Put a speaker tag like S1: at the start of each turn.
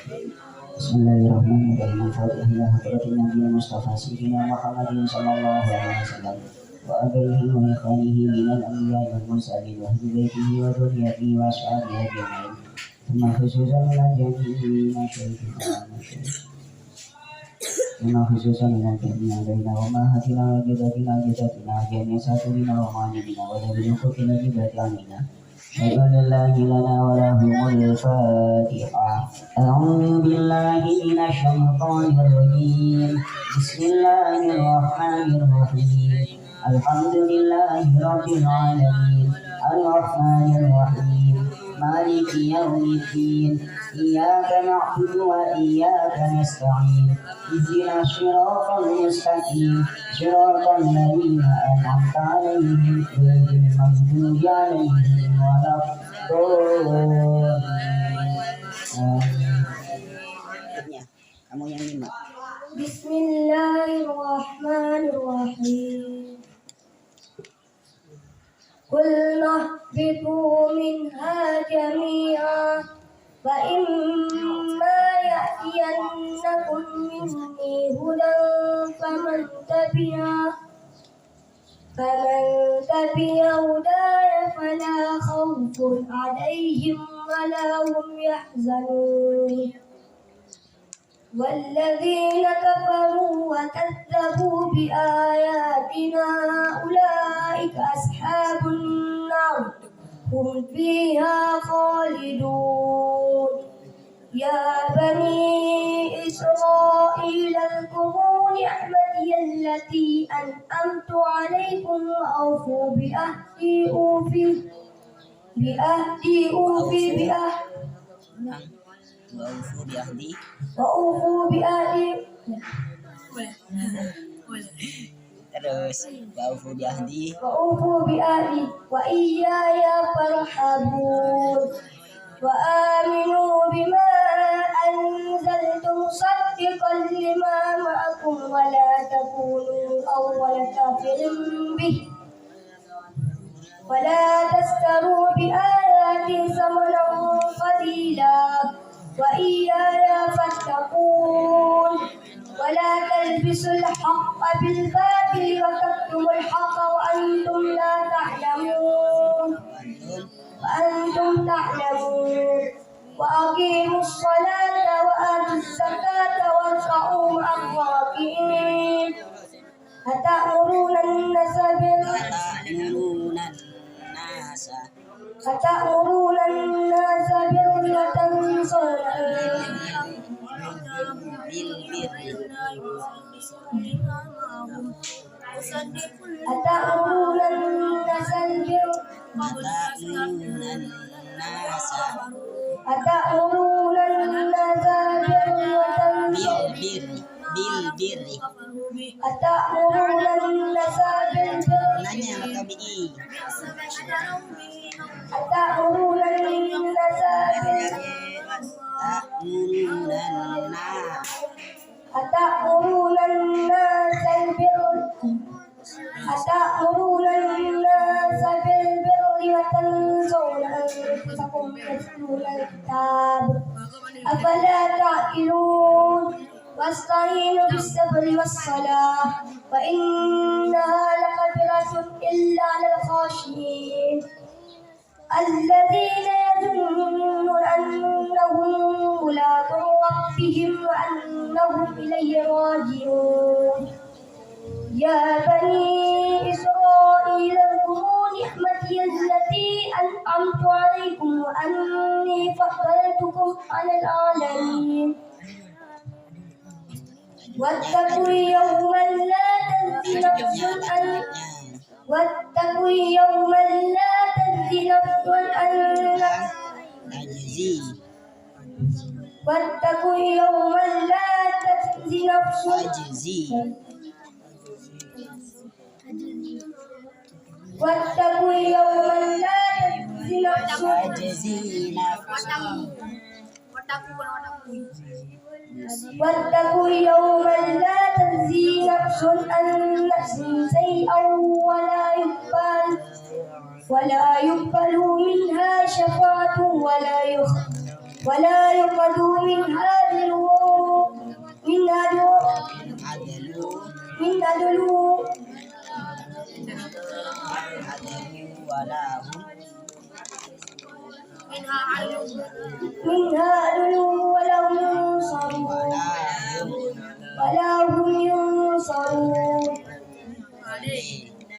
S1: Bismillahirrahmanirrahim. Al-Fatihah ila hadratin Nabi Mustafa Sayyidina Muhammadin sallallahu alaihi wasallam wa abaihi wa ikhwanihi minal anbiya'i wal mursalin wa ahli baitihi wa dhurriyyatihi wa ashabihi ajma'in. Thumma khususan ila jami'i alaina wa ma hatina wa jadatina jami'a saturina wa ma'anina wa dabil khutina jibati amina. أشهد أن لا إله إلا الله وله الفاتحة. أعوذ بالله من الشيطان الرجيم. بسم الله الرحمن الرحيم. الحمد لله رب العالمين الرحمن الرحيم مالك يوم الدين. إياك نعبد وإياك نستعين. اهدنا الصراط المستقيم صراط الذين أنعمت عليهم غير المغضوب عليهم ولا الضالين.
S2: Bismillahirrahmanirrahim. Qulna ihbitu minha jami'an fa imma ya'tiyannakum minni hudan faman tabi'a hudaya fala khawfun 'alayhim wala hum yahzanun. والذين كفروا وكذبوا بآياتنا أولئك أصحاب النار هم فيها خالدون. يا بني إسرائيل اذكروا نعمتي التي أنعمت عليكم وأوفوا بأهدي وأوفوا بأهدي
S1: Terus
S2: وأوفوا بأهدي وإياي فارهبون. وآمنوا بما أنزلت مصدقا لما معكم ولا تكونوا أول كافر به ولا تشتروا بآياتي ثمنا قليلا وإياي فاتقون. ولا تلبسوا الحق بالباطل وتكتموا الحق وأنتم تعلمون. وأقيموا الصلاة وآتوا الزكاة واركعوا مع الراكعين. أتأمرون الناس بالبر وتنسون أتأمرون الناس بالبر وتنسون أنفسكم وتتلون الكتاب أفلا تعقلون. واستعينوا بالصبر والصلاة وإنها لكبيرة إلا على الخاشعين الذين يظنون أنهم ملاقو ربهم وأنهم إليه راجعون. يا بني إسرائيل اذكروا نعمتي التي أنعمت عليكم وأني فضلتكم على العالمين. واتقوا يوما لا تجزي نفس واتقوا يوما لا تجزي نفس عن نفس شيئا ولا يقبل منها شفاعة ولا يؤخذ منها دلو منها علو